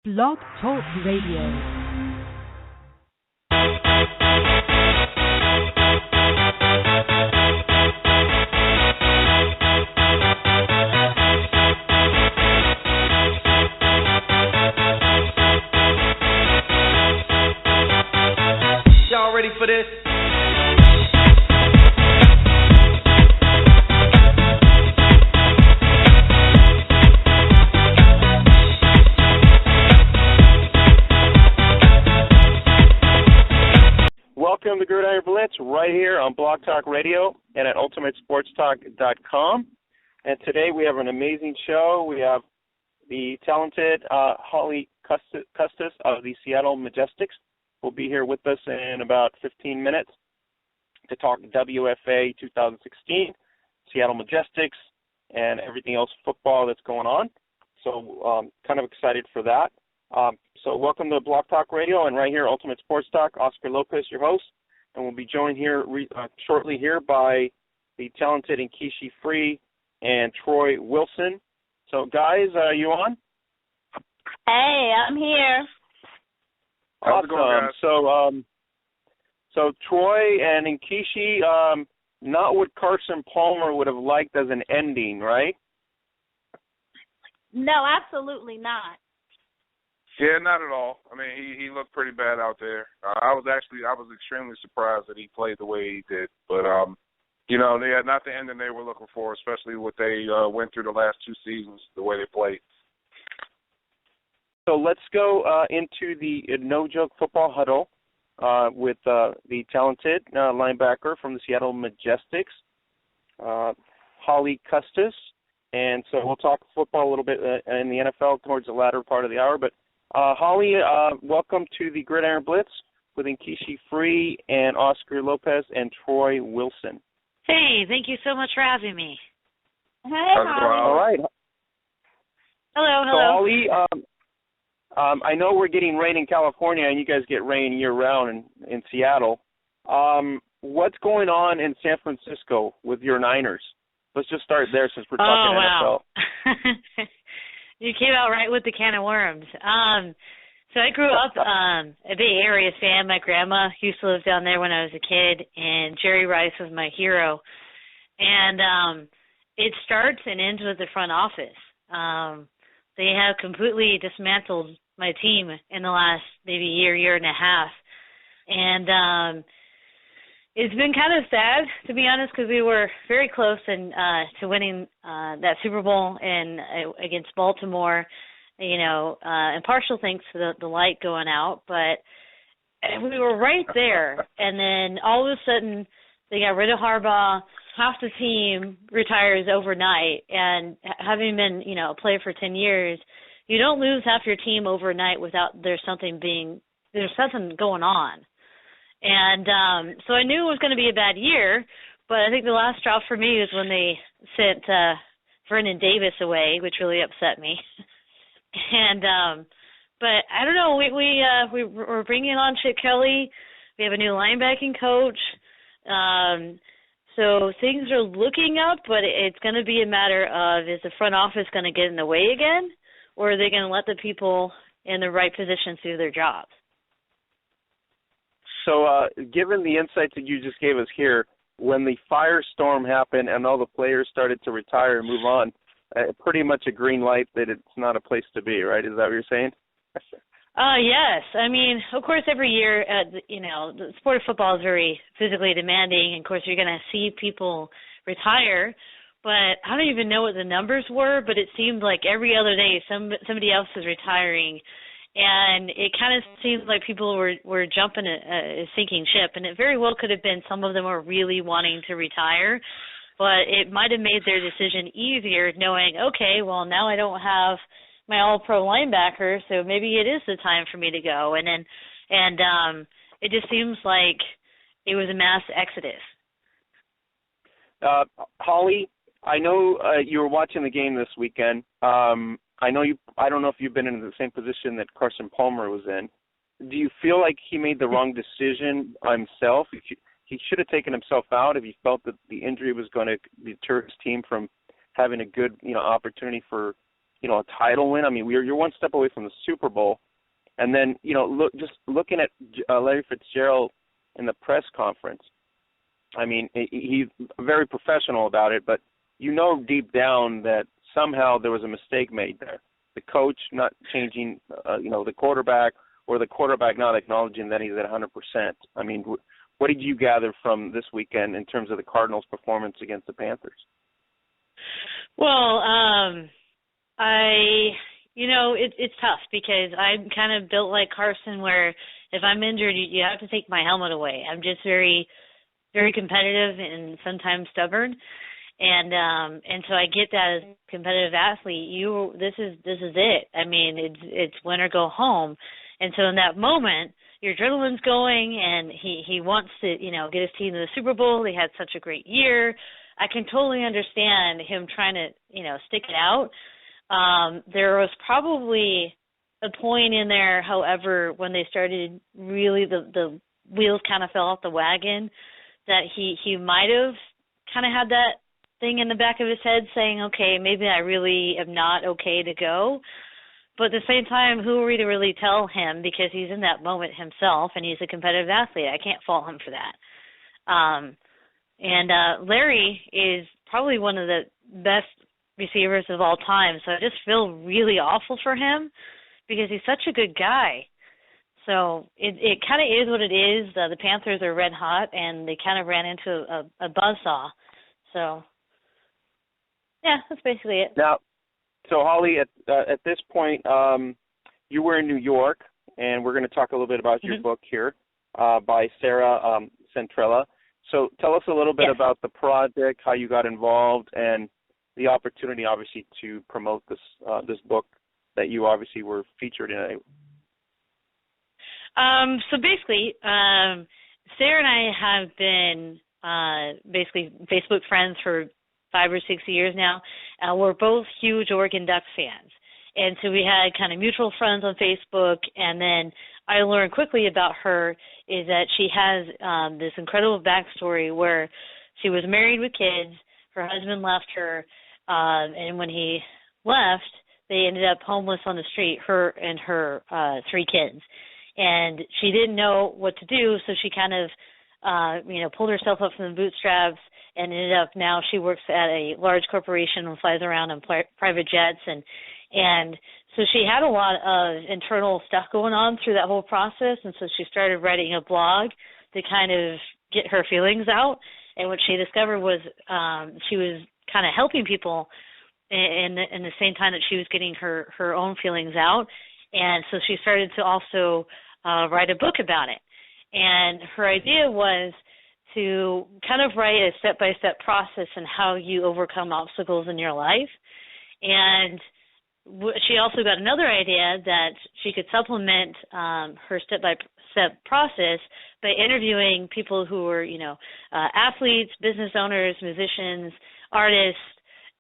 Blog Talk Radio. Y'all ready for this? Welcome to Gridiron Blitz right here on Blog Talk Radio and at ultimatesportstalk.com. And today we have an amazing show. We have the talented Holly Custis of the Seattle Majestics will be here with us in about 15 minutes to talk WFA 2016, Seattle Majestics, and everything else football that's going on. So kind of excited for that. So welcome to Blog Talk Radio, and right here, Ultimate Sports Talk, Oscar Lopez, your host, and we'll be joined here shortly here by the talented Nkishi Free and Troy Wilson. So guys, are you on? Hey, I'm here. Awesome. Going, so Troy and Nkishi, not what Carson Palmer would have liked as an ending, right? No, absolutely not. Yeah, not at all. I mean, he looked pretty bad out there. I was extremely surprised that he played the way he did. But, they had not the ending they were looking for, especially what they went through the last two seasons, the way they played. So let's go into the no-joke football huddle with the talented linebacker from the Seattle Majestics, Holly Custis. And so we'll talk football a little bit in the NFL towards the latter part of the hour. But Holly, welcome to the Gridiron Blitz with Nkishi Free and Oscar Lopez and Troy Wilson. Hey, thank you so much for having me. Hey, Holly. All right. Hello. So, Holly, I know we're getting rain in California, and you guys get rain year-round in Seattle. What's going on in San Francisco with your Niners? Let's just start there since we're talking NFL. You came out right with the can of worms. So I grew up a Bay Area fan. My grandma used to live down there when I was a kid, and Jerry Rice was my hero. And it starts and ends with the front office. They have completely dismantled my team in the last maybe year and a half. And it's been kind of sad, to be honest, because we were very close to winning that Super Bowl against Baltimore, and partial thanks to the light going out. But we were right there, and then all of a sudden they got rid of Harbaugh. Half the team retires overnight, and having been, a player for 10 years, you don't lose half your team overnight without there's something going on. And so I knew it was going to be a bad year, but I think the last straw for me was when they sent Vernon Davis away, which really upset me. And but I don't know, we're bringing on Chip Kelly. We have a new linebacking coach. So things are looking up, but it's going to be a matter of, is the front office going to get in the way again, or are they going to let the people in the right positions do their jobs? So given the insights that you just gave us here, when the firestorm happened and all the players started to retire and move on, pretty much a green light that it's not a place to be, right? Is that what you're saying? Yes. I mean, of course, every year, the sport of football is very physically demanding. And, of course, you're going to see people retire. But I don't even know what the numbers were, but it seemed like every other day somebody else is retiring. And it kind of seems like people were jumping a sinking ship. And it very well could have been some of them were really wanting to retire. But it might have made their decision easier knowing, okay, well, now I don't have my all-pro linebacker, so maybe it is the time for me to go. And it just seems like it was a mass exodus. Holly, I know you were watching the game this weekend. I don't know if you've been in the same position that Carson Palmer was in. Do you feel like he made the wrong decision himself? He should have taken himself out if he felt that the injury was going to deter his team from having a good, opportunity for a title win. I mean, you're one step away from the Super Bowl. And then, looking at Larry Fitzgerald in the press conference, I mean, he's very professional about it, but deep down that somehow there was a mistake made there. The coach not changing, the quarterback, or the quarterback not acknowledging that he's at 100%. I mean, what did you gather from this weekend in terms of the Cardinals' performance against the Panthers? Well, it's tough because I'm kind of built like Carson, where if I'm injured, you have to take my helmet away. I'm just very, very competitive and sometimes stubborn. And so I get that as a competitive athlete. This is it. I mean, it's win or go home. And so in that moment, your adrenaline's going, and he wants to, get his team to the Super Bowl. They had such a great year. I can totally understand him trying to, stick it out. There was probably a point in there, however, when they started really the wheels kind of fell off the wagon, that he might have kind of had that thing in the back of his head saying, okay, maybe I really am not okay to go. But at the same time, who are we to really tell him, because he's in that moment himself and he's a competitive athlete. I can't fault him for that. And Larry is probably one of the best receivers of all time, so I just feel really awful for him because he's such a good guy. So it kind of is what it is. The Panthers are red hot, and they kind of ran into a buzzsaw. So, yeah, that's basically it. Now, so Holly, at this point, you were in New York, and we're going to talk a little bit about your book here by Sarah Centrella. So tell us a little bit about the project, how you got involved, and the opportunity, obviously, to promote this book that you obviously were featured in. So basically, Sarah and I have been basically Facebook friends for 5 or 6 years now. We're both huge Oregon Ducks fans. And so we had kind of mutual friends on Facebook, and then I learned quickly about her is that she has this incredible backstory where she was married with kids, her husband left her, and when he left, they ended up homeless on the street, her and her 3 kids. And she didn't know what to do, so she kind of, pulled herself up from the bootstraps and ended up now she works at a large corporation and flies around in private jets. And so she had a lot of internal stuff going on through that whole process, and so she started writing a blog to kind of get her feelings out. And what she discovered was she was kind of helping people in the same time that she was getting her own feelings out. And so she started to also write a book about it. And her idea was to kind of write a step-by-step process in how you overcome obstacles in your life. And she also got another idea that she could supplement her step-by-step process by interviewing people who were, athletes, business owners, musicians, artists,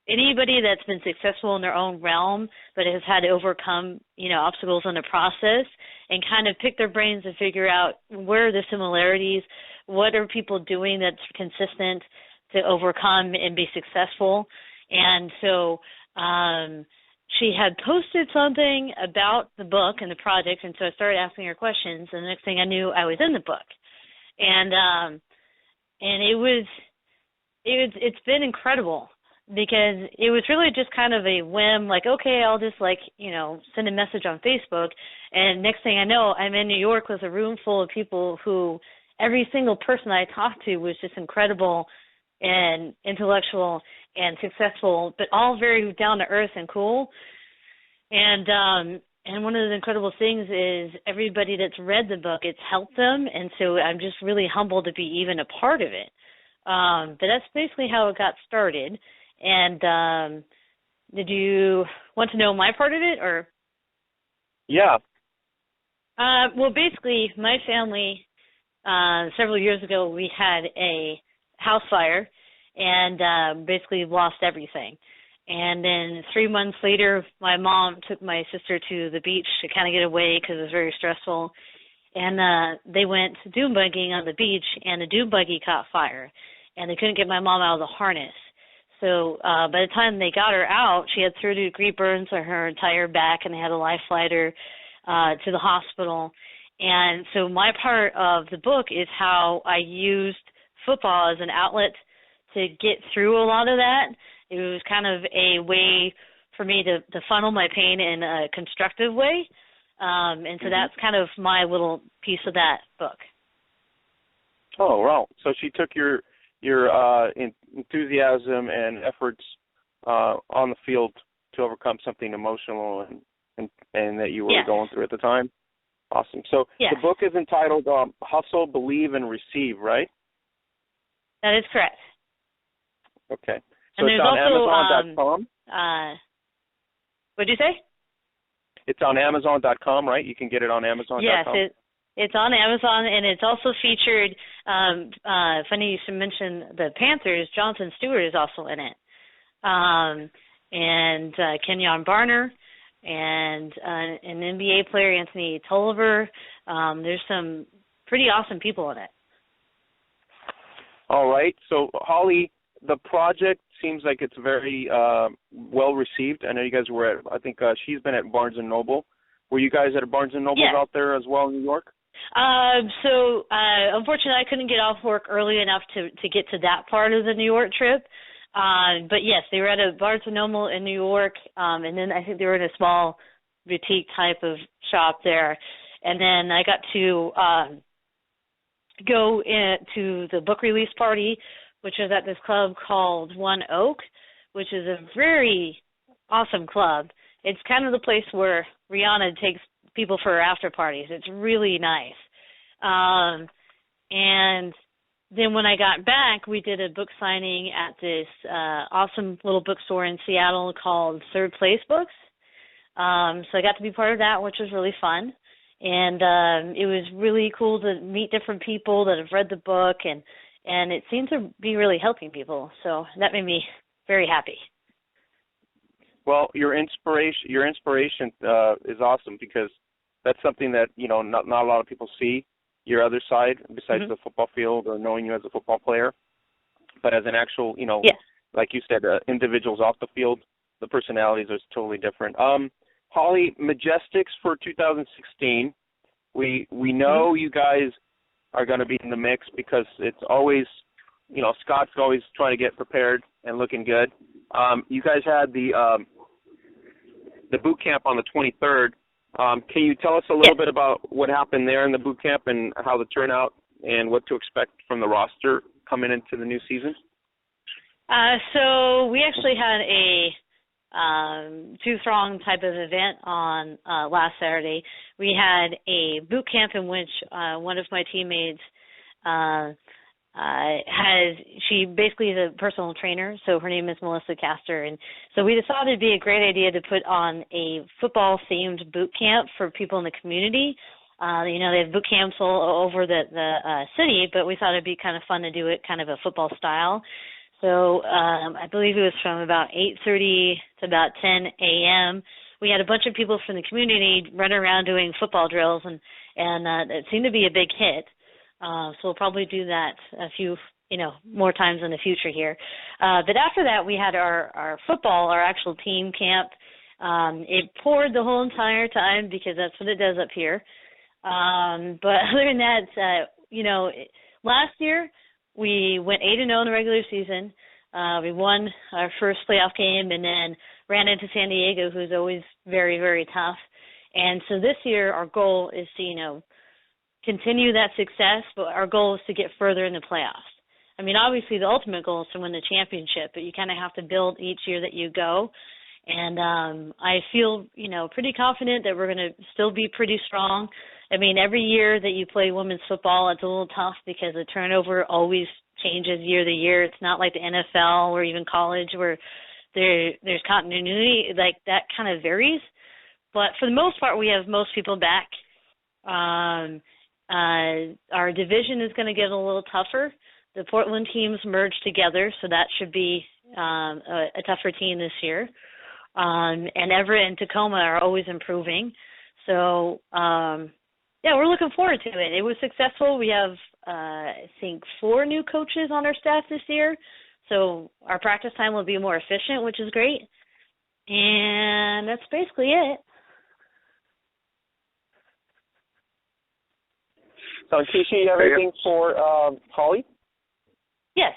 anybody that's been successful in their own realm but has had to overcome, obstacles in the process, and kind of pick their brains and figure out where are the similarities, what are people doing that's consistent to overcome and be successful. And so she had posted something about the book and the project, and so I started asking her questions, and the next thing I knew, I was in the book. And it's been incredible, because it was really just kind of a whim, like, okay, I'll just send a message on Facebook, and next thing I know, I'm in New York with a room full of people who every single person I talked to was just incredible and intellectual and successful, but all very down to earth and cool. And one of the incredible things is everybody that's read the book, it's helped them, and so I'm just really humbled to be even a part of it. But that's basically how it got started. And did you want to know my part of it, or? Yeah. Well, basically, my family, several years ago, we had a house fire and basically lost everything. And then 3 months later, my mom took my sister to the beach to kind of get away because it was very stressful. And they went dune buggying on the beach, and the dune buggy caught fire. And they couldn't get my mom out of the harness. So by the time they got her out, she had 3rd-degree burns on her entire back, and they had to life flight her to the hospital. And so my part of the book is how I used football as an outlet to get through a lot of that. It was kind of a way for me to funnel my pain in a constructive way. And so that's kind of my little piece of that book. Oh, wow. So she took your enthusiasm and efforts on the field to overcome something emotional and that you were going through at the time. Awesome. So the book is entitled Hustle, Believe, and Receive, right? That is correct. Okay. So and it's on Amazon.com? What'd you say? It's on Amazon.com, right? You can get it on Amazon.com? Yes, it's on Amazon, and it's also featured, funny you should mention the Panthers, Jonathan Stewart is also in it. And Kenyon Barner, and an NBA player, Anthony Tolliver. There's some pretty awesome people in it. All right. So, Holly, the project seems like it's very well received. I know you guys were at, I think she's been at Barnes & Noble. Were you guys at Barnes & Noble out there as well in New York? So, unfortunately, I couldn't get off work early enough to get to that part of the New York trip. But, yes, they were at a Barnes & Noble in New York, and then I think they were in a small boutique type of shop there. And then I got to go to the book release party, which is at this club called One Oak, which is a very awesome club. It's kind of the place where Rihanna takes people for her after parties. It's really nice. And then when I got back, we did a book signing at this awesome little bookstore in Seattle called Third Place Books. So I got to be part of that, which was really fun. And it was really cool to meet different people that have read the book, and it seemed to be really helping people. So that made me very happy. Well, your inspiration is awesome, because that's something that, you know, not a lot of people see, your other side, besides the football field or knowing you as a football player. But as an actual, you know, like you said, individuals off the field, the personalities are totally different. Holly, Majestics for 2016, we know you guys are going to be in the mix, because it's always, you know, Scott's always trying to get prepared and looking good. You guys had the boot camp on the 23rd. Can you tell us a little bit about what happened there in the boot camp and how the turnout and what to expect from the roster coming into the new season? So we actually had a two-throng type of event on last Saturday. We had a boot camp in which one of my teammates she basically is a personal trainer, so her name is Melissa Castor, and so we decided it'd be a great idea to put on a football-themed boot camp for people in the community. You know, they have boot camps all over the city, but we thought it'd be kind of fun to do it kind of a football style. So I believe it was from about 8:30 to about 10 a.m. We had a bunch of people from the community running around doing football drills, and it seemed to be a big hit. So we'll probably do that a few, more times in the future here. But after that, we had our football, our actual team camp. It poured the whole entire time, because that's what it does up here. But other than that, last year we went 8-0 in the regular season. We won our first playoff game and then ran into San Diego, who's always very, very tough. And so this year our goal is to, continue that success, but our goal is to get further in the playoffs. I mean, obviously the ultimate goal is to win the championship, but you kind of have to build each year that you go. And I feel, pretty confident that we're going to still be pretty strong. I mean, every year that you play women's football, it's a little tough because the turnover always changes year to year. It's not like the NFL or even college where there's continuity. Like, that kind of varies. But for the most part, we have most people back. Our division is going to get a little tougher. The Portland teams merged together, so that should be a tougher team this year. And Everett and Tacoma are always improving. So, we're looking forward to it. It was successful. We have, I think, 4 new coaches on our staff this year. So our practice time will be more efficient, which is great. And that's basically it. So, Keisha, you have anything for Holly? Yes.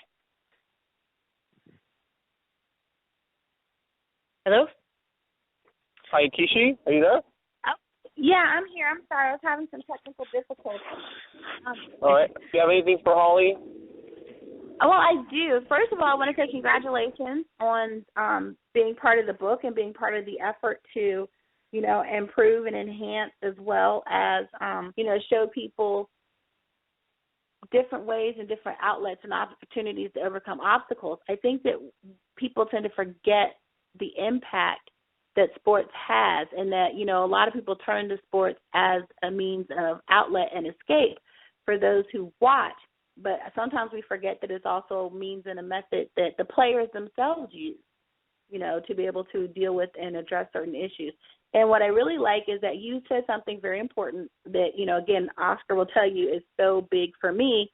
Hello? Hi, Keisha. Are you there? Yeah, I'm here. I'm sorry. I was having some technical difficulties. All right. Do you have anything for Holly? Well, I do. First of all, I want to say congratulations on being part of the book and being part of the effort to, improve and enhance, as well as, show people different ways and different outlets and opportunities to overcome obstacles. I think that people tend to forget the impact that sports has, and that, a lot of people turn to sports as a means of outlet and escape for those who watch. But sometimes we forget that it's also a means and a method that the players themselves use, to be able to deal with and address certain issues. And what I really like is that you said something very important that, again, Oscar will tell you is so big for me,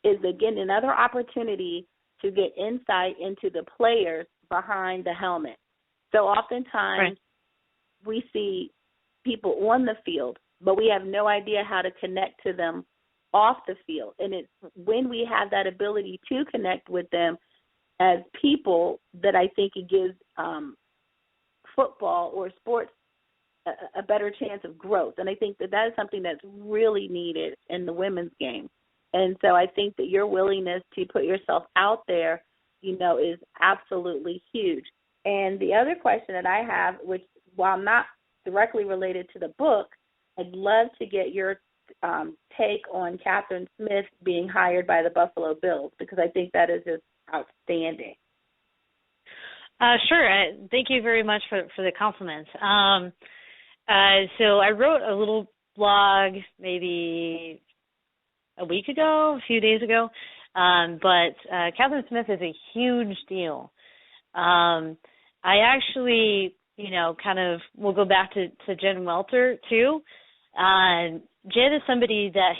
is, again, another opportunity to get insight into the players behind the helmet. So oftentimes we see people on the field, but we have no idea how to connect to them off the field. And it's when we have that ability to connect with them as people that I think it gives football or sports a better chance of growth. And I think that is something that's really needed in the women's game. And so I think that your willingness to put yourself out there, is absolutely huge. And the other question that I have, which, while not directly related to the book, I'd love to get your take on Catherine Smith being hired by the Buffalo Bills, because I think that is just outstanding. Sure. Thank you very much for the compliments. So I wrote a little blog maybe a week ago, a few days ago, but Catherine Smith is a huge deal. I actually, we'll go back to Jen Welter too. Jen is somebody that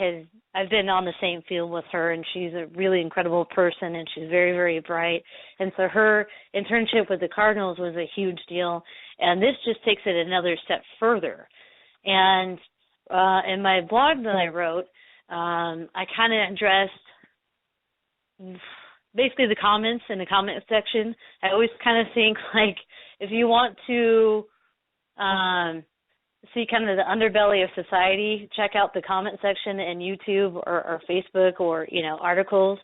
I've been on the same field with her, and she's a really incredible person, and she's very, very bright. And so her internship with the Cardinals was a huge deal, and this just takes it another step further. And in my blog that I wrote, I kind of addressed basically the comments in the comment section. I always kind of think, like, if you want to see kind of the underbelly of society, check out the comment section in YouTube or Facebook or, articles.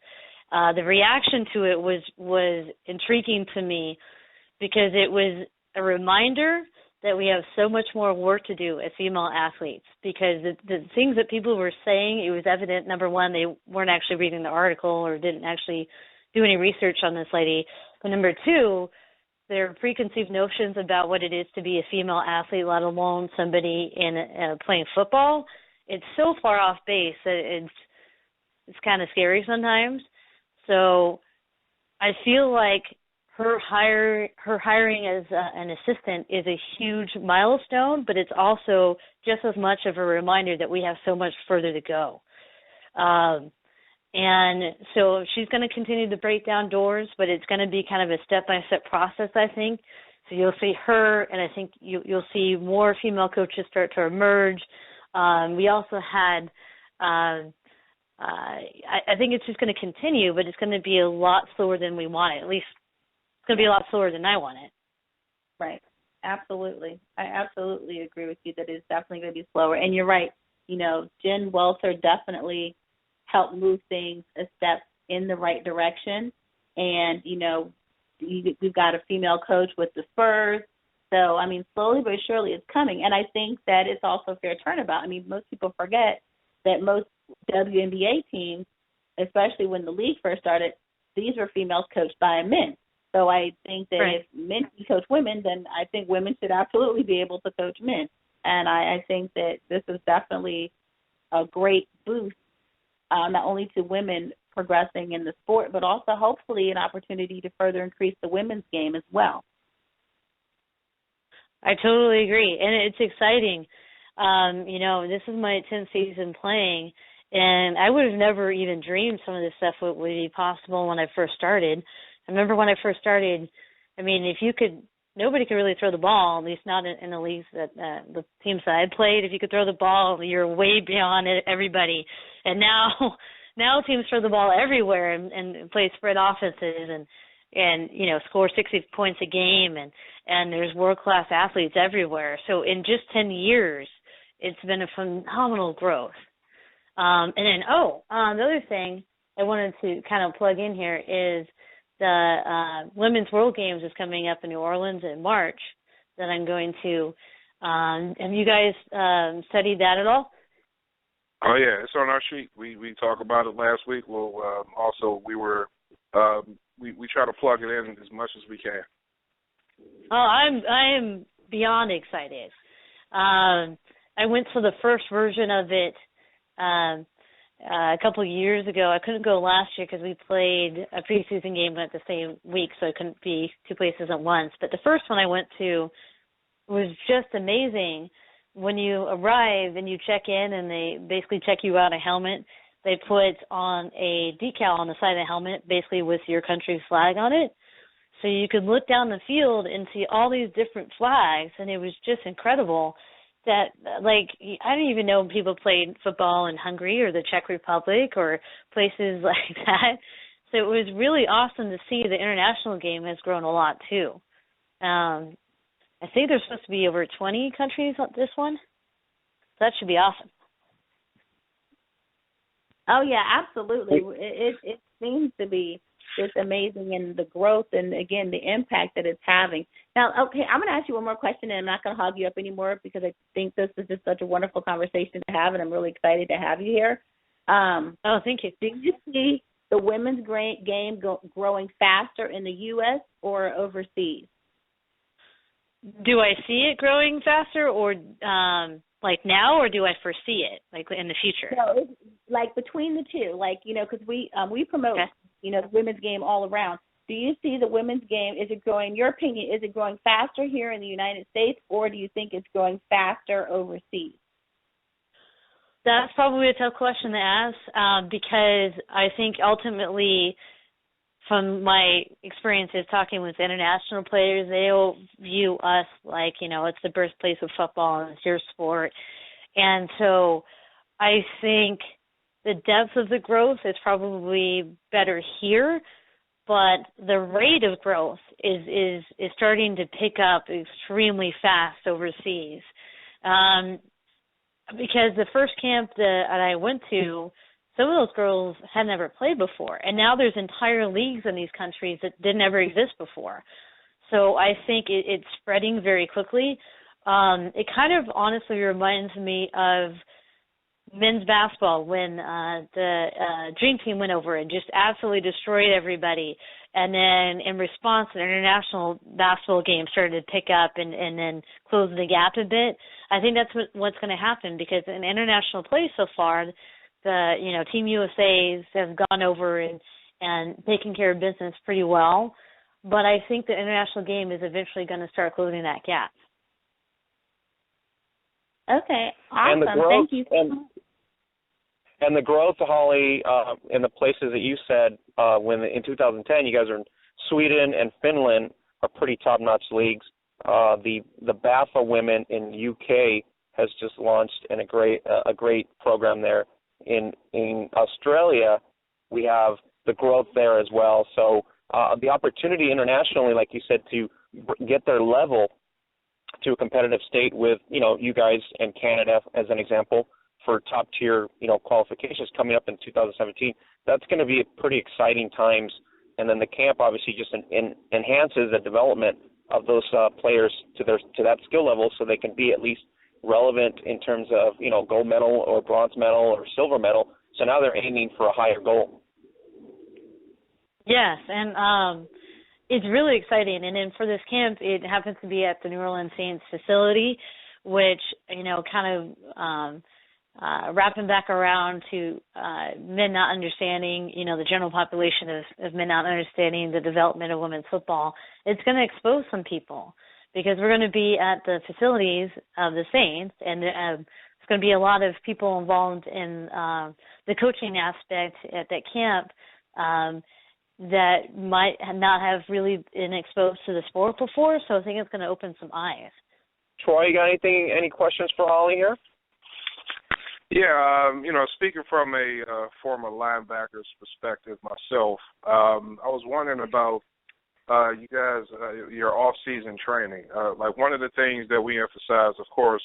The reaction to it was intriguing to me, because it was a reminder that we have so much more work to do as female athletes, because the things that people were saying, it was evident, number one, they weren't actually reading the article or didn't actually do any research on this lady. But number two, their preconceived notions about what it is to be a female athlete, let alone somebody in playing football, it's so far off base that it's kind of scary sometimes. So I feel like her hiring as an assistant is a huge milestone, but it's also just as much of a reminder that we have so much further to go. And so she's going to continue to break down doors, but it's going to be kind of a step-by-step process, I think. So you'll see her, and I think you'll see more female coaches start to emerge. We also had, I think it's just going to continue, but it's going to be a lot slower than we want it. At least it's going to be a lot slower than I want it. Right. Absolutely. I absolutely agree with you that it's definitely going to be slower. And you're right. Jen Welter definitely help move things a step in the right direction. And, we've got a female coach with the Spurs. So, slowly but surely it's coming. And I think that it's also a fair turnabout. Most people forget that most WNBA teams, especially when the league first started, these were females coached by men. So I think that if men can coach women, then I think women should absolutely be able to coach men. And I think that this is definitely a great boost, not only to women progressing in the sport, but also hopefully an opportunity to further increase the women's game as well. I totally agree, and it's exciting. This is my 10th season playing, and I would have never even dreamed some of this stuff would be possible when I first started. I remember when I first started, I mean, nobody could really throw the ball, at least not in the leagues that the teams that I played. If you could throw the ball, you're way beyond everybody. And now teams throw the ball everywhere and play spread offenses and score 60 points a game, and there's world-class athletes everywhere. So in just 10 years, it's been a phenomenal growth. And then, the other thing I wanted to kind of plug in here is the Women's World Games is coming up in New Orleans in March that I'm going to. Have you guys studied that at all? Oh, yeah, it's on our sheet. We talked about it last week. Well, also, we try to plug it in as much as we can. Oh, I am beyond excited. I went to the first version of it a couple of years ago. I couldn't go last year because we played a preseason game at the same week, so I couldn't be two places at once. But the first one I went to was just amazing. When you arrive and you check in and they basically check you out a helmet, they put on a decal on the side of the helmet, basically with your country's flag on it. So you could look down the field and see all these different flags, and it was just incredible that, like, I didn't even know people played football in Hungary or the Czech Republic or places like that. So it was really awesome to see the international game has grown a lot, too. I think there's supposed to be over 20 countries on this one. That should be awesome. Oh, yeah, absolutely. It seems to be just amazing, and the growth and, again, the impact that it's having. Now, okay, I'm going to ask you one more question, and I'm not going to hog you up anymore because I think this is just such a wonderful conversation to have, and I'm really excited to have you here. Thank you. Do you see the women's game growing faster in the U.S. or overseas? Do I see it growing faster or like now, or do I foresee it like in the future? No, it's like between the two, like, because we promote, the women's game all around. Do you see the women's game, is it growing, in your opinion, is it growing faster here in the United States, or do you think it's growing faster overseas? That's probably a tough question to ask because I think ultimately, from my experiences talking with international players, they'll view us like, it's the birthplace of football and it's your sport. And so I think the depth of the growth is probably better here, but the rate of growth is starting to pick up extremely fast overseas. Because the first camp that I went to, some of those girls had never played before, and now there's entire leagues in these countries that didn't ever exist before. So I think it's spreading very quickly. It kind of honestly reminds me of men's basketball when the Dream Team went over and just absolutely destroyed everybody. And then in response, the international basketball game started to pick up and then close the gap a bit. I think that's what's going to happen because in international play so far, the Team USAs have gone over and taken care of business pretty well, but I think the international game is eventually going to start closing that gap. Okay, awesome. Thank you. And the growth, Holly, in the places that you said, when in 2010, you guys are in Sweden and Finland are pretty top-notch leagues. The BAFA women in UK has just launched in a great program there. In Australia, we have the growth there as well. So the opportunity internationally, like you said, to get their level to a competitive state with, you guys and Canada as an example for top-tier, qualifications coming up in 2017, that's going to be pretty exciting times. And then the camp obviously just enhances the development of those players to that skill level so they can be at least relevant in terms of, gold medal or bronze medal or silver medal. So now they're aiming for a higher goal. Yes, and it's really exciting. And then for this camp, it happens to be at the New Orleans Saints facility, which, kind of wrapping back around to men not understanding, the general population of men not understanding the development of women's football. It's going to expose some people because we're going to be at the facilities of the Saints, and there's going to be a lot of people involved in the coaching aspect at that camp. that might not have really been exposed to the sport before. So I think it's going to open some eyes. Troy, you got any questions for Holly here? Yeah, speaking from a former linebacker's perspective myself, I was wondering about you guys, your off-season training. Like one of the things that we emphasize, of course,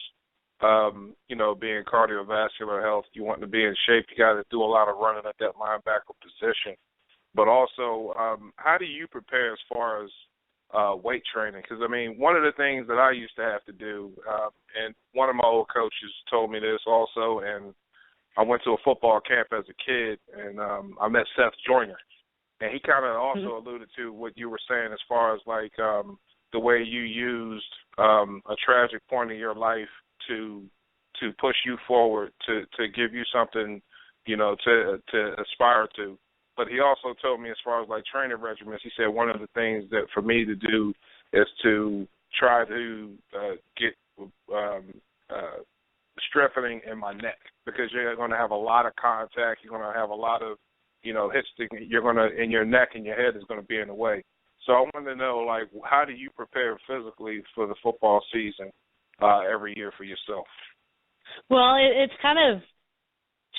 being cardiovascular health, you want to be in shape, you got to do a lot of running at that linebacker position. But also, how do you prepare as far as weight training? Because, one of the things that I used to have to do, and one of my old coaches told me this also, and I went to a football camp as a kid, and I met Seth Joyner. And he kind of also alluded to what you were saying as far as, like, the way you used a tragic point in your life to push you forward, to give you something, to aspire to. But he also told me as far as, like, training regimens, he said one of the things that for me to do is to try to get strengthening in my neck, because you're going to have a lot of contact. You're going to have a lot of, hits. And your neck and your head is going to be in the way. So I wanted to know, like, how do you prepare physically for the football season every year for yourself? Well, it's kind of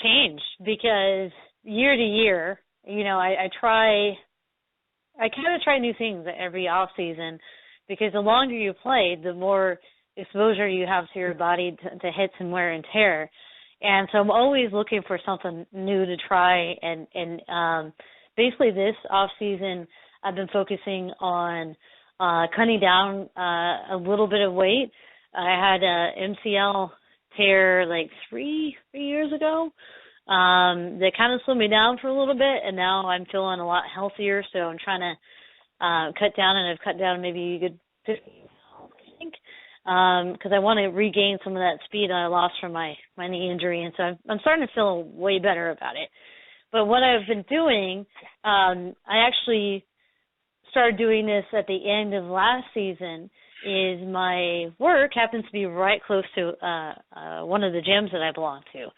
changed because year to year, I kind of try new things every off season, because the longer you play, the more exposure you have to your body to hits and wear and tear. And so I'm always looking for something new to try. And basically this off season, I've been focusing on cutting down a little bit of weight. I had a MCL tear like three years ago. That kind of slowed me down for a little bit, and now I'm feeling a lot healthier, so I'm trying to cut down, and I've cut down maybe a good 50 pounds, I think, because I want to regain some of that speed I lost from my knee injury, and so I'm starting to feel way better about it. But what I've been doing, I actually started doing this at the end of last season, is my work happens to be right close to one of the gyms that I belong to.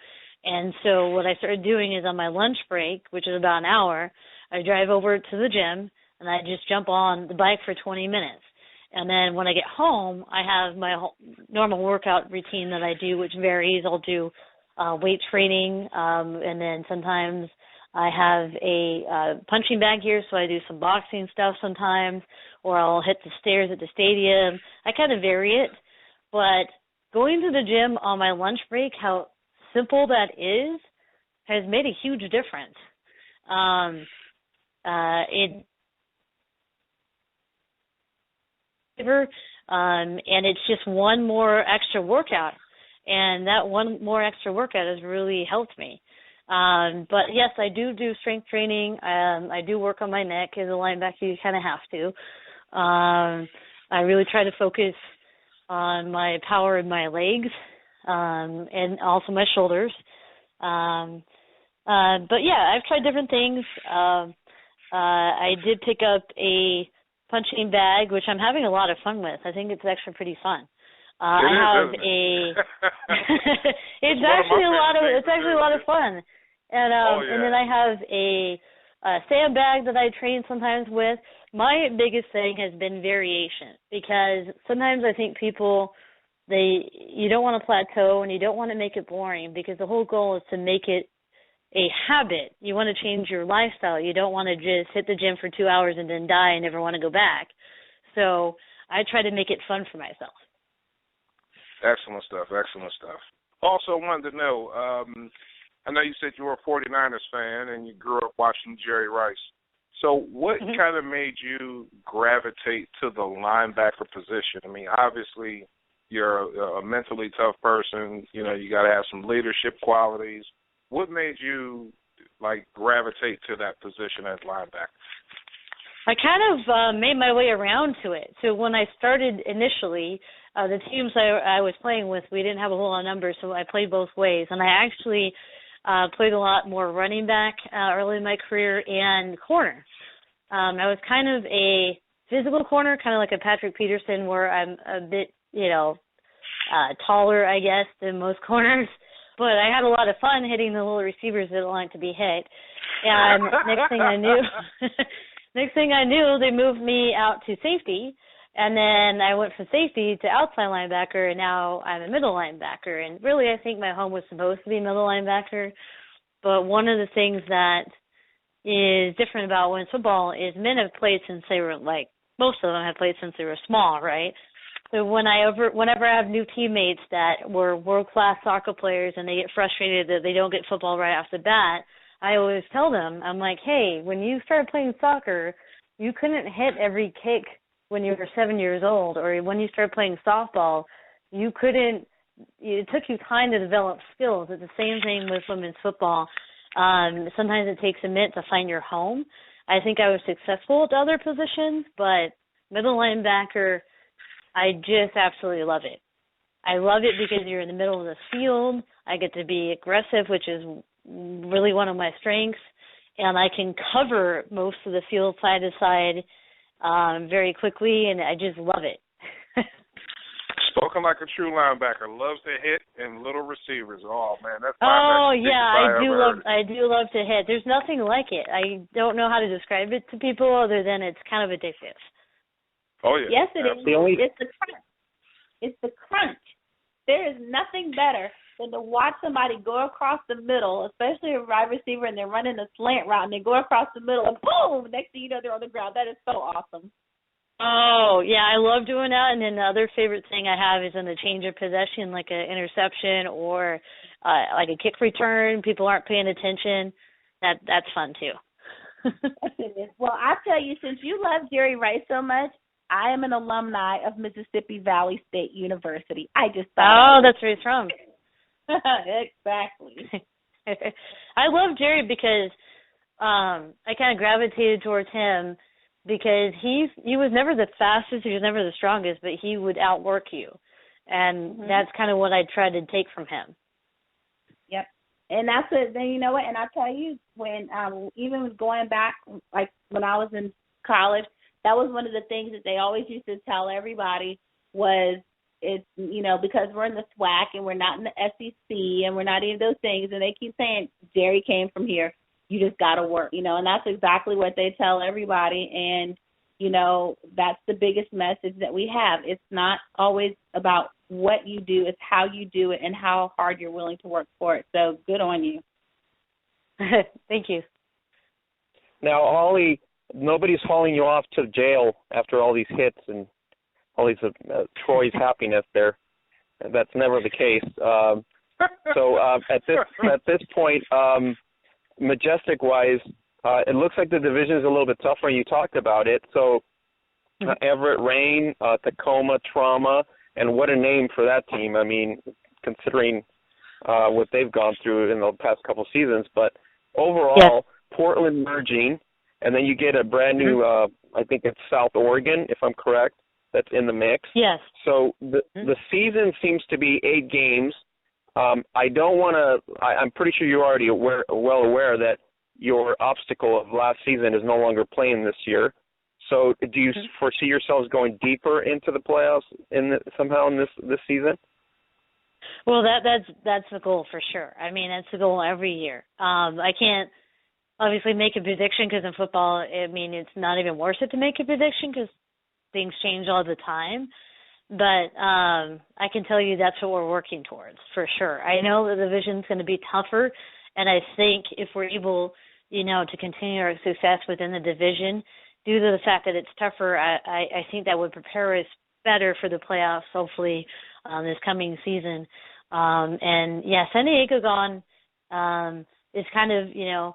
And so what I started doing is on my lunch break, which is about an hour, I drive over to the gym, and I just jump on the bike for 20 minutes. And then when I get home, I have my normal workout routine that I do, which varies. I'll do weight training, and then sometimes I have a punching bag here, so I do some boxing stuff sometimes, or I'll hit the stairs at the stadium. I kind of vary it. But going to the gym on my lunch break, how simple that is, has made a huge difference. And it's just one more extra workout, and that one more extra workout has really helped me. But yes, I do strength training. I do work on my neck. As a linebacker, you kind of have to. I really try to focus on my power in my legs, and also my shoulders. But yeah, I've tried different things. I did pick up a punching bag, which I'm having a lot of fun with. I think it's actually pretty fun. It's actually a lot of fun. And and then I have a sandbag that I train sometimes with. My biggest thing has been variation, because sometimes I think people, you don't want to plateau and you don't want to make it boring, because the whole goal is to make it a habit. You want to change your lifestyle. You don't want to just hit the gym for 2 hours and then die and never want to go back. So I try to make it fun for myself. Excellent stuff. Also wanted to know, I know you said you were a 49ers fan and you grew up watching Jerry Rice. So what kind of made you gravitate to the linebacker position? I mean, obviously you're a mentally tough person. You got to have some leadership qualities. What made you, gravitate to that position as linebacker? I kind of made my way around to it. So when I started initially, the teams I was playing with, we didn't have a whole lot of numbers, so I played both ways. And I actually played a lot more running back early in my career and corner. I was kind of a physical corner, kind of like a Patrick Peterson, where I'm a bit, taller, I guess, than most corners. But I had a lot of fun hitting the little receivers that don't like to be hit. And next thing I knew, they moved me out to safety, and then I went from safety to outside linebacker, and now I'm a middle linebacker. And really, I think my home was supposed to be middle linebacker, but one of the things that is different about women's football is men have played since they were, like, most of them have played since they were small, right? So whenever I have new teammates that were world-class soccer players and they get frustrated that they don't get football right off the bat, I always tell them, I'm like, hey, when you started playing soccer, you couldn't hit every kick when you were 7 years old, or when you started playing softball, you couldn't, it took you time to develop skills. It's the same thing with women's football. Sometimes it takes a minute to find your home. I think I was successful at other positions, but middle linebacker, I just absolutely love it. I love it because you're in the middle of the field. I get to be aggressive, which is really one of my strengths, and I can cover most of the field side to side very quickly, and I just love it. Spoken like a true linebacker, loves to hit and little receivers. Oh man, that's I do love to hit. There's nothing like it. I don't know how to describe it to people other than it's kind of addictive. Oh yeah. Yes, it is. It's the crunch. It's the crunch. There is nothing better than to watch somebody go across the middle, especially a wide receiver, and they're running a slant route, and they go across the middle, and boom, next thing you know, they're on the ground. That is so awesome. Oh, yeah, I love doing that. And then the other favorite thing I have is in the change of possession, like an interception or like a kick return. People aren't paying attention. That's fun, too. Well, I tell you, since you love Jerry Rice so much, I am an alumni of Mississippi Valley State University. I just thought. Oh, that's where he's from. Exactly. I love Jerry because I kind of gravitated towards him because he was never the fastest, he was never the strongest, but he would outwork you. And that's kind of what I tried to take from him. Yep. And that's it. Then you know what? And I tell you, when even going back, like when I was in college, that was one of the things that they always used to tell everybody was, it's, you know, because we're in the SWAC and we're not in the SEC and we're not any of those things, and they keep saying, Jerry came from here, you just got to work, you know, and that's exactly what they tell everybody. And, you know, that's the biggest message that we have. It's not always about what you do, it's how you do it and how hard you're willing to work for it. So good on you. Thank you. Now, Holly, nobody's hauling you off to jail after all these hits and all these Troy's happiness there. That's never the case. So at this point, Majestic-wise, it looks like the division is a little bit tougher, and you talked about it. So Everett Rain, Tacoma Trauma, and what a name for that team. I mean, considering what they've gone through in the past couple seasons. But overall, Portland merging, and then you get a brand new, I think it's South Oregon, if I'm correct, that's in the mix. Yes. So the season seems to be 8 games. I don't want to. I'm pretty sure you're already well aware that your obstacle of last season is no longer playing this year. So do you foresee yourselves going deeper into the playoffs somehow in this season? Well, that's the goal for sure. I mean, that's the goal every year. I can't obviously make a prediction because in football, I mean, it's not even worth it to make a prediction because things change all the time. But I can tell you that's what we're working towards for sure. I know the division's going to be tougher, and I think if we're able, you know, to continue our success within the division, due to the fact that it's tougher, I think that would prepare us better for the playoffs, hopefully, this coming season. And, yeah, San Diego gone is kind of, you know,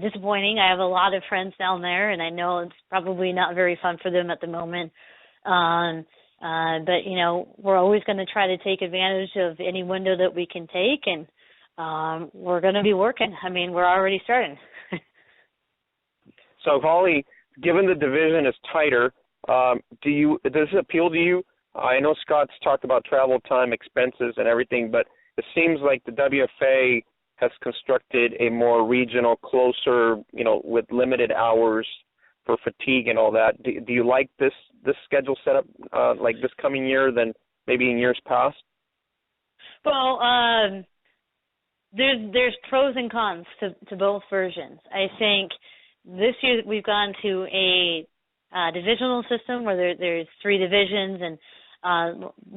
disappointing. I have a lot of friends down there, and I know it's probably not very fun for them at the moment. But, you know, we're always going to try to take advantage of any window that we can take, and we're going to be working. I mean, we're already starting. So, Holly, given the division is tighter, does it appeal to you? I know Scott's talked about travel time, expenses, and everything, but it seems like the WFA has constructed a more regional, closer, you know, with limited hours for fatigue and all that. Do you like this schedule setup like this coming year than maybe in years past? Well, there's pros and cons to both versions. I think this year we've gone to a divisional system where there's 3 divisions, and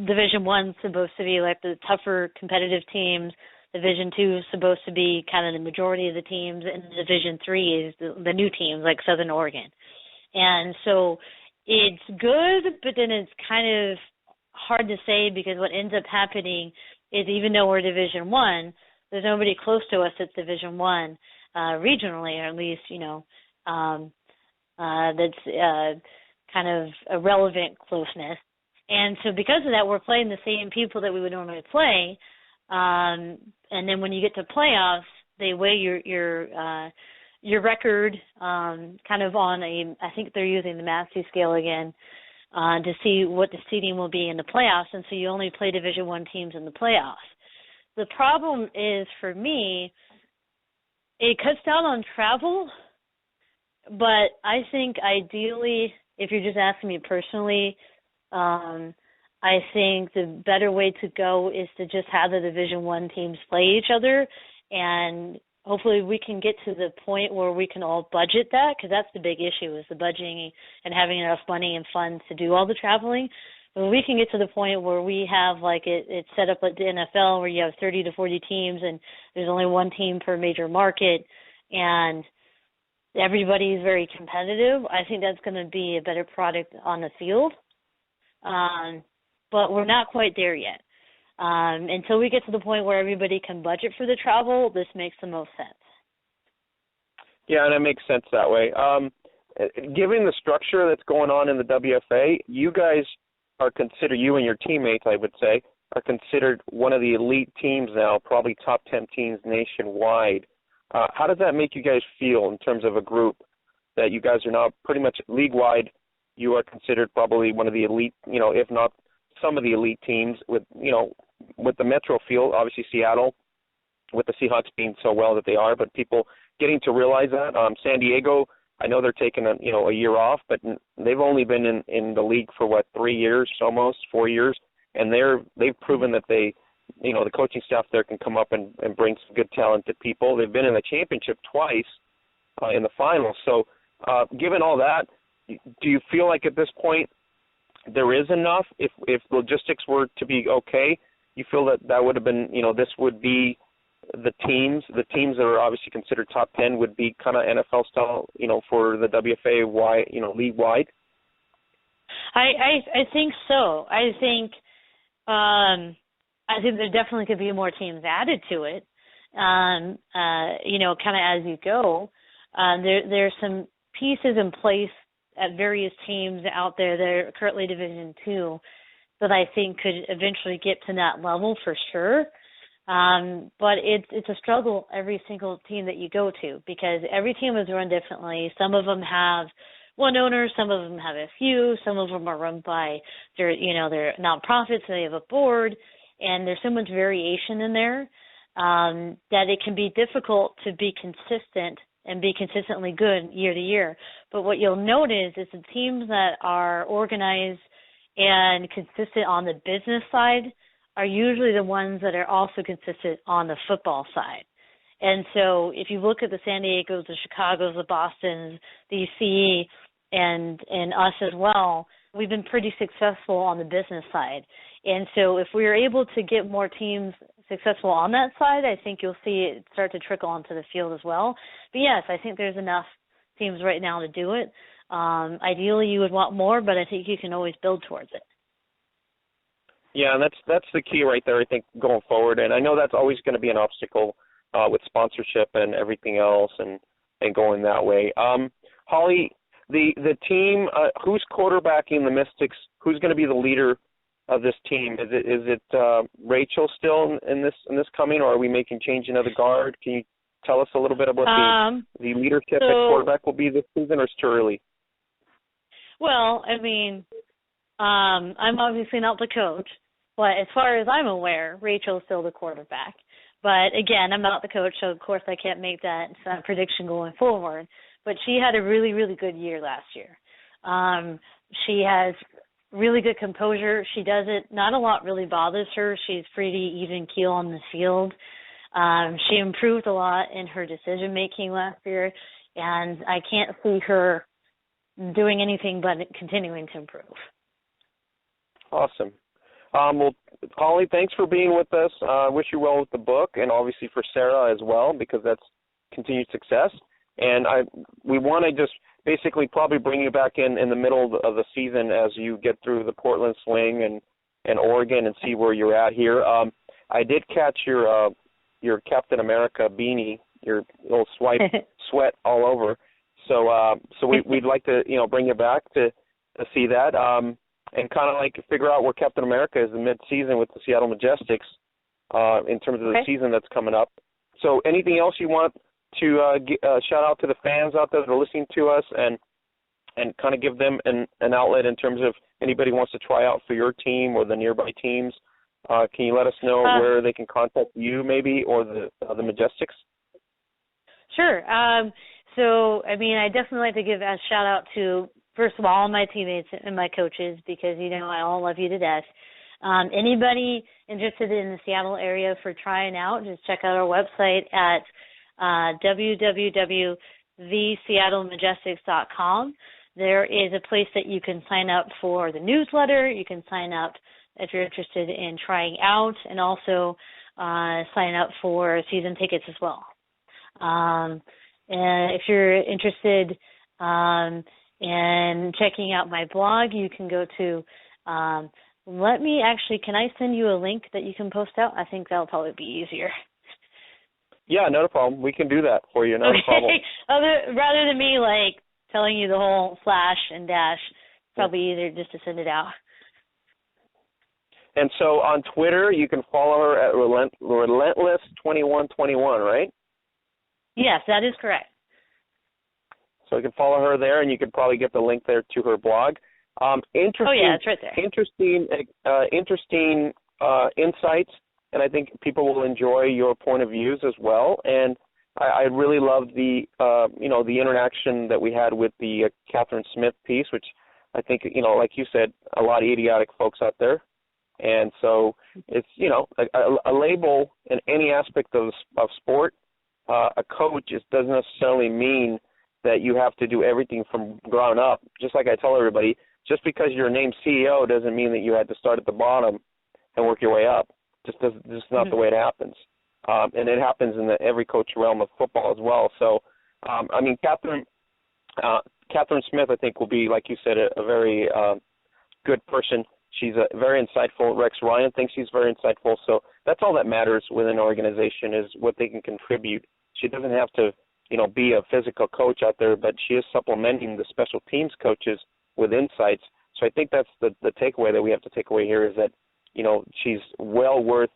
Division 1's supposed to be like the tougher competitive teams. Division 2 is supposed to be kind of the majority of the teams, and Division 3 is the new teams like Southern Oregon. And so it's good, but then it's kind of hard to say, because what ends up happening is, even though we're Division 1, there's nobody close to us that's Division 1 regionally, or at least, that's kind of a relevant closeness. And so because of that, we're playing the same people that we would normally play. And then when you get to playoffs, they weigh your record kind of on I think they're using the Massey scale again to see what the seeding will be in the playoffs. And so you only play Division I teams in the playoffs. The problem is, for me, it cuts down on travel, but I think ideally, if you're just asking me personally, I think the better way to go is to just have the Division I teams play each other, and hopefully we can get to the point where we can all budget that, because that's the big issue, is the budgeting and having enough money and funds to do all the traveling. When we can get to the point where we have it's set up like the NFL, where you have 30 to 40 teams and there's only one team per major market, and everybody is very competitive, I think that's going to be a better product on the field. But we're not quite there yet. Until we get to the point where everybody can budget for the travel, this makes the most sense. Yeah, and it makes sense that way. Given the structure that's going on in the WFA, you guys are considered, you and your teammates, I would say, are considered one of the elite teams now, probably top 10 teams nationwide. How does that make you guys feel in terms of a group, that you guys are now pretty much league-wide? You are considered probably one of the elite, if not some of the elite teams with the Metro field, obviously Seattle, with the Seahawks being so well that they are, but people getting to realize that. San Diego, I know they're taking a year off, but they've only been in the league for 3 years, almost 4 years, and they've proven that they, the coaching staff there can come up and bring some good talented people. They've been in the championship twice in the finals. So given all that, do you feel like at this point there is enough? If logistics were to be okay, you feel that would have been, this would be the teams that are obviously considered top 10 would be kind of NFL style, for the WFA league wide? I think so. I think there definitely could be more teams added to it. Kind of as you go. There's some pieces in place at various teams out there that are currently Division II that I think could eventually get to that level for sure. But it's a struggle every single team that you go to, because every team is run differently. Some of them have one owner, some of them have a few, some of them are run by their nonprofits, they have a board, and there's so much variation in there that it can be difficult to be consistent and be consistently good year to year. But what you'll notice is the teams that are organized and consistent on the business side are usually the ones that are also consistent on the football side. And so if you look at the San Diegos, the Chicagos, the Bostons, the UC, and us as well, we've been pretty successful on the business side. And so if we're able to get more teams successful on that side, I think you'll see it start to trickle onto the field as well. But yes, I think there's enough teams right now to do it. Ideally, you would want more, but I think you can always build towards it. Yeah, and that's the key right there, I think, going forward. And I know that's always going to be an obstacle with sponsorship and everything else and going that way. Holly, the team, who's quarterbacking the Mystics? Who's going to be the leader of this team? Is it Rachel still in this coming, or are we changing of the guard? Can you tell us a little bit about the leadership at quarterback will be this season, or it's too early? Well, I mean, I'm obviously not the coach, but as far as I'm aware, Rachel's still the quarterback. But again, I'm not the coach, so of course I can't make that prediction going forward. But she had a really, really good year last year. She has really good composure. She does it. Not a lot really bothers her. She's pretty even keel on the field. She improved a lot in her decision making last year, and I can't see her doing anything but continuing to improve. Awesome. Well, Holly, thanks for being with us. I wish you well with the book, and obviously for Sarah as well, because that's continued success. And we want to just basically probably bring you back in the middle of the season as you get through the Portland Swing and Oregon and see where you're at here. I did catch your Captain America beanie, your little sweat all over. So we'd like to bring you back to see that. And kind of like figure out where Captain America is in mid-season with the Seattle Majestics in terms of the season that's coming up. So anything else you want to shout out to the fans out there that are listening to us and kind of give them an outlet in terms of anybody wants to try out for your team or the nearby teams? Can you let us know where they can contact you maybe or the Majestics? Sure. So, I mean, I definitely like to give a shout-out to, first of all my teammates and my coaches because, I all love you to death. Anybody interested in the Seattle area for trying out, just check out our website at www.theseattlemajestics.com. There is a place that you can sign up for the newsletter. You can sign up if you're interested in trying out and also sign up for season tickets as well. And if you're interested in checking out my blog, you can go to can I send you a link that you can post out? I think that'll probably be easier. Yeah, not a problem. We can do that for you, not a problem. Rather than me, telling you the whole slash and dash, probably easier just to send it out. And so on Twitter, you can follow her at Relentless2121, right? Yes, that is correct. So you can follow her there, and you can probably get the link there to her blog. It's right there. Interesting insights, and I think people will enjoy your point of views as well. And I really loved the interaction that we had with the Catherine Smith piece, which I think, like you said, a lot of idiotic folks out there. And so it's, a label in any aspect of sport. A coach doesn't necessarily mean that you have to do everything from ground up. Just like I tell everybody, just because you're named CEO doesn't mean that you had to start at the bottom and work your way up. Just not the way it happens. And it happens in every coach realm of football as well. So, Catherine Smith, I think, will be, like you said, a very good person. She's very insightful. Rex Ryan thinks she's very insightful. So that's all that matters within an organization is what they can contribute. She doesn't have to, be a physical coach out there, but she is supplementing the special teams coaches with insights. So I think that's the takeaway that we have to take away here is that, she's well worth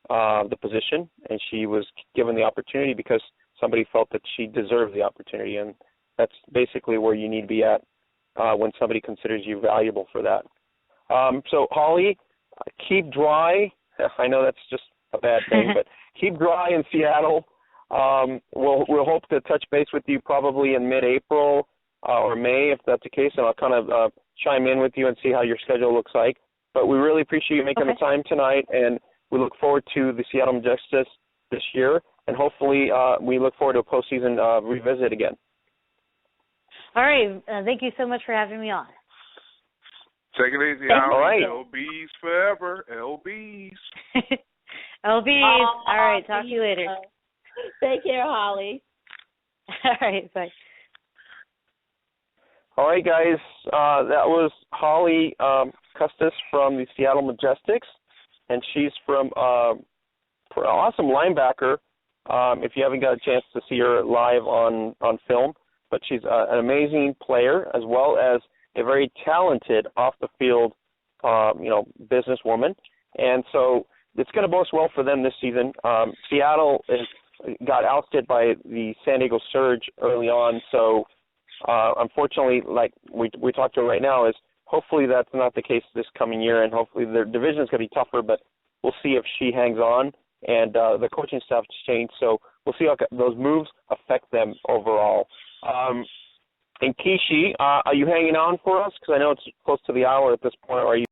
the position, and she was given the opportunity because somebody felt that she deserved the opportunity, and that's basically where you need to be at when somebody considers you valuable for that. So, Holly, keep dry. I know that's just a bad thing, but keep dry in Seattle. We'll hope to touch base with you probably in mid-April or May, if that's the case, and I'll kind of chime in with you and see how your schedule looks like. But we really appreciate you making the time tonight, and we look forward to the Seattle Majestics this year, and hopefully we look forward to a postseason revisit again. All right. Thank you so much for having me on. Take it easy, All right. LBs forever. LBs. LBs. All right. Talk to you later. Take care, Holly. All right. Bye. All right, guys. That was Holly Custis from the Seattle Majestics, and she's from an awesome linebacker. If you haven't got a chance to see her live on film, but she's an amazing player as well as a very talented off-the-field, businesswoman. And so it's going to bode well for them this season. Seattle got ousted by the San Diego Surge early on, so unfortunately, like we talked to her right now, is hopefully that's not the case this coming year, and hopefully their division is going to be tougher, but we'll see if she hangs on. And the coaching staff has changed, so we'll see how those moves affect them overall. And Kishi, are you hanging on for us? Because I know it's close to the hour at this point. Are you